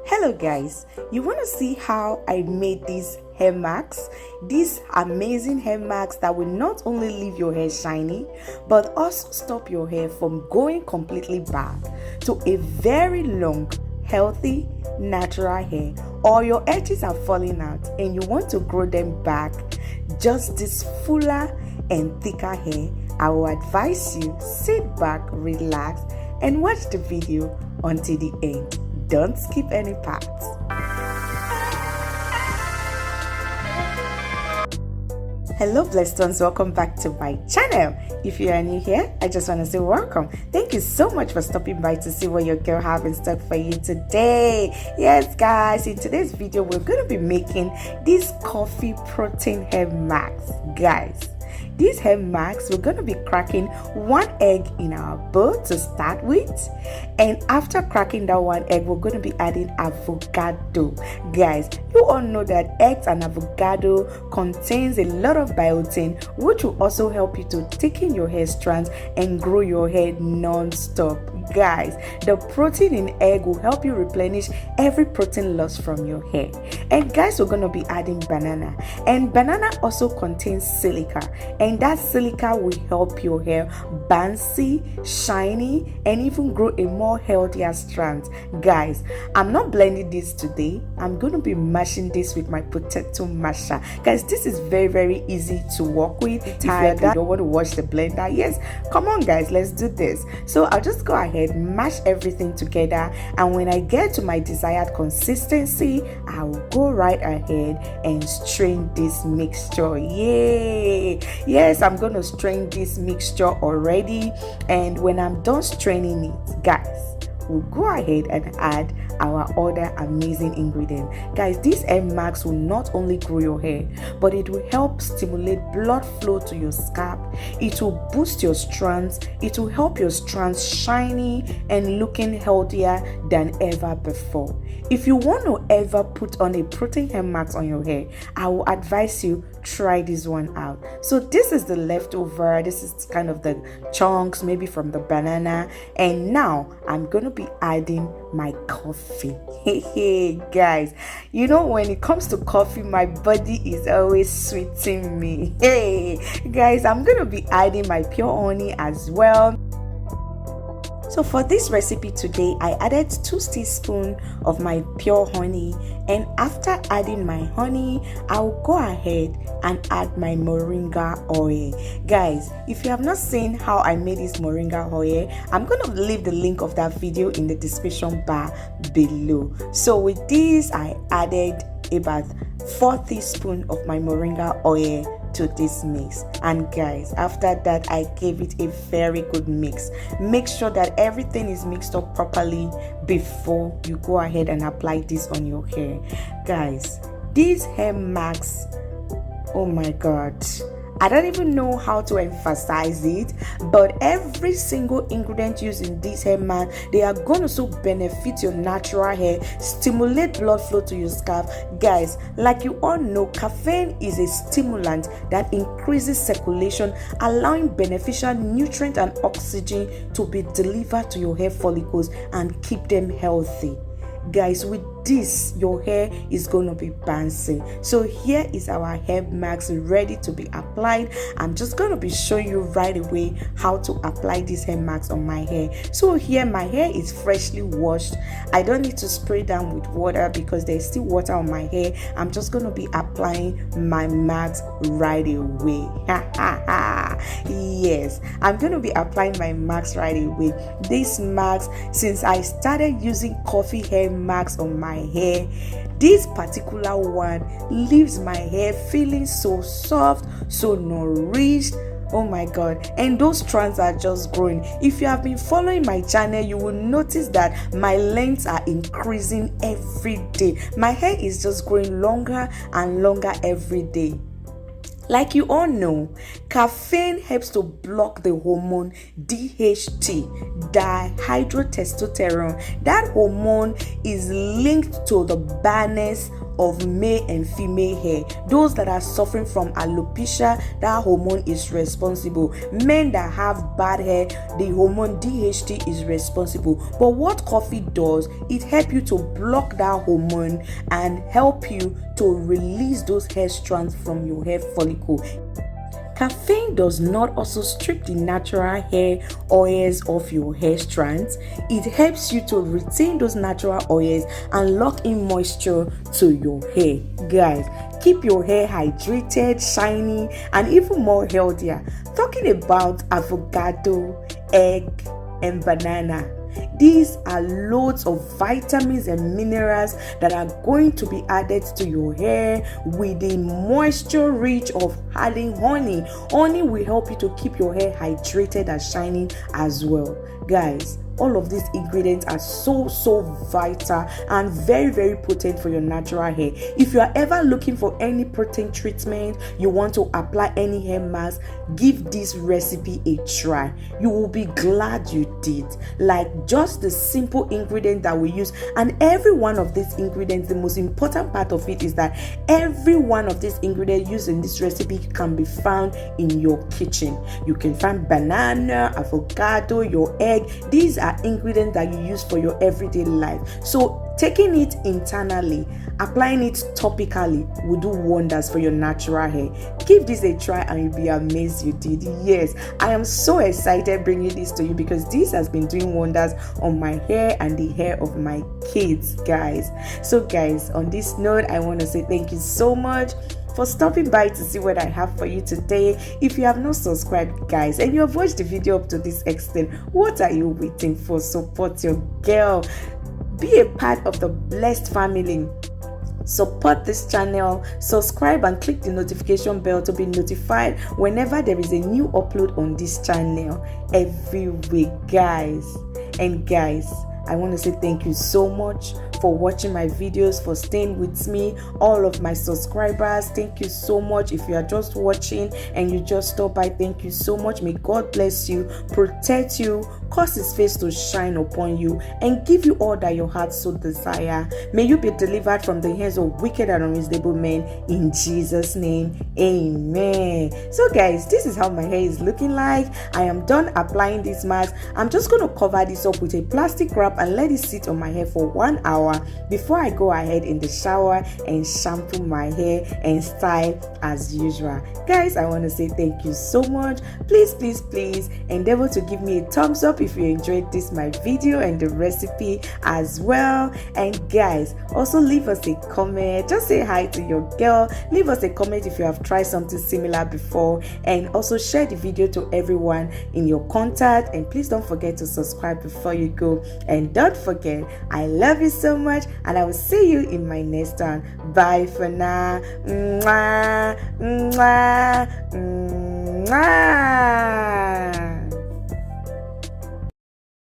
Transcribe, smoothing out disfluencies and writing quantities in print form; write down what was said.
Hello guys, you want to see how I made these hair masks? These amazing hair masks that will not only leave your hair shiny but also stop your hair from going completely back to a very long, healthy, natural hair, or your edges are falling out and you want to grow them back, just this fuller and thicker hair. I will advise you sit back, relax and watch the video until the end. Don't skip any parts. Hello blessed ones, welcome back to my channel. If you are new here, I just want to say welcome. Thank you so much for stopping by to see what your girl have in stock for you today. Yes guys, in today's video we're going to be making these coffee protein hair masks. Guys, these hair masks, we're going to be cracking one egg in our bowl to start with, and after cracking that one egg we're going to be adding avocado. Guys, you all know that eggs and avocado contains a lot of biotin, which will also help you to thicken your hair strands and grow your hair non-stop. Guys, the protein in egg will help you replenish every protein lost from your hair. And guys, we're going to be adding banana, and banana also contains silica, and that silica will help your hair bouncy, shiny, and even grow a more healthier strands. Guys, I'm not blending this today. I'm going to be mashing this with my potato masher. Guys, this is very easy to work with. If you don't want to wash the blender, yes, come on guys, let's do this. So I'll just go ahead, mash everything together, and when I get to my desired consistency, I will go right ahead and strain this mixture. Yay! Yes, I'm going to strain this mixture already, and when I'm done straining it, guys, we'll go ahead and add our other amazing ingredient. Guys, these hair masks will not only grow your hair, but it will help stimulate blood flow to your scalp. It will boost your strands. It will help your strands shiny and looking healthier than ever before. If you want to ever put on a protein hair mask on your hair, I will advise you try this one out. So this is the leftover. This is kind of the chunks maybe from the banana, and now I'm gonna be adding my coffee. Hey guys, you know, when it comes to coffee, my body is always sweeting me. Hey guys, I'm gonna be adding my pure honey as well. So for this recipe today, I added 2 teaspoons of my pure honey, and after adding my honey, I'll go ahead and add my moringa oil. Guys, if you have not seen how I made this moringa oil, I'm going to leave the link of that video in the description bar below. So with this, I added about 4 teaspoons of my moringa oil to this mix, and guys, after that I gave it a very good mix. Make sure that everything is mixed up properly before you go ahead and apply this on your hair. Guys, these hair masks, oh my god, I don't even know how to emphasize it, but every single ingredient used in this hair mask, they are going to so benefit your natural hair, stimulate blood flow to your scalp. Guys, like you all know, caffeine is a stimulant that increases circulation, allowing beneficial nutrient and oxygen to be delivered to your hair follicles and keep them healthy. Guys, with this, your hair is going to be bouncy. So here is our hair mask ready to be applied. I'm just going to be showing you right away how to apply this hair mask on my hair. So here my hair is freshly washed. I don't need to spray down with water because there's still water on my hair. I'm just going to be applying my mask right away. Yes, I'm going to be applying my mask right away. This mask, since I started using coffee hair mask on my hair, this particular one leaves my hair feeling so soft, so nourished. Oh my god, and those strands are just growing. If you have been following my channel, you will notice that my lengths are increasing every day. My hair is just growing longer and longer every day. Like you all know, caffeine helps to block the hormone DHT, dihydrotestosterone. That hormone is linked to the baldness of male and female hair. Those that are suffering from alopecia, that hormone is responsible. Men that have bad hair, the hormone DHT is responsible. But what coffee does, it helps you to block that hormone and help you to release those hair strands from your hair follicle. Caffeine does not also strip the natural hair oils off your hair strands. It helps you to retain those natural oils and lock in moisture to your hair. Guys, keep your hair hydrated, shiny, and even more healthier. Talking about avocado, egg, and banana. These are loads of vitamins and minerals that are going to be added to your hair with the moisture rich of adding honey. Honey will help you to keep your hair hydrated and shining as well. Guys, all of these ingredients are so vital and very potent for your natural hair. If you are ever looking for any protein treatment, you want to apply any hair mask, give this recipe a try. You will be glad you did. Like just the simple ingredient that we use, and every one of these ingredients, the most important part of it is that every one of these ingredients used in this recipe can be found in your kitchen. You can find banana, avocado, your egg. These are ingredients that you use for your everyday life. So taking it internally, applying it topically will do wonders for your natural hair. Give this a try and you'll be amazed you did. Yes, I am so excited bringing this to you because this has been doing wonders on my hair and the hair of my kids, guys. So guys, on this note, I want to say thank you so much for stopping by to see what I have for you today. If you have not subscribed, guys, and you have watched the video up to this extent, what are you waiting for? Support your girl. Be a part of the blessed family. Support this channel, subscribe and click the notification bell to be notified whenever there is a new upload on this channel every week, guys. And guys, I want to say thank you so much for watching my videos, for staying with me. All of my subscribers, thank you so much. If you are just watching and you just stop by, thank you so much. May God bless you, protect you, cause his face to shine upon you, and give you all that your heart so desire. May you be delivered from the hands of wicked and unreasonable men in Jesus' name. Amen. So guys, this is how my hair is looking like. I am done applying this mask. I'm just going to cover this up with a plastic wrap and let it sit on my hair for 1 hour before I go ahead in the shower and shampoo my hair and style as usual. Guys, I want to say thank you so much. Please endeavor to give me a thumbs up if you enjoyed this my video and the recipe as well. And guys, also leave us a comment. Just say hi to your girl. Leave us a comment if you have tried something similar before, and also share the video to everyone in your contact. And please don't forget to subscribe before you go. And don't forget, I love you so much, and I will see you in my next one. Bye for now. 'Mwah, 'mwah, 'mwah.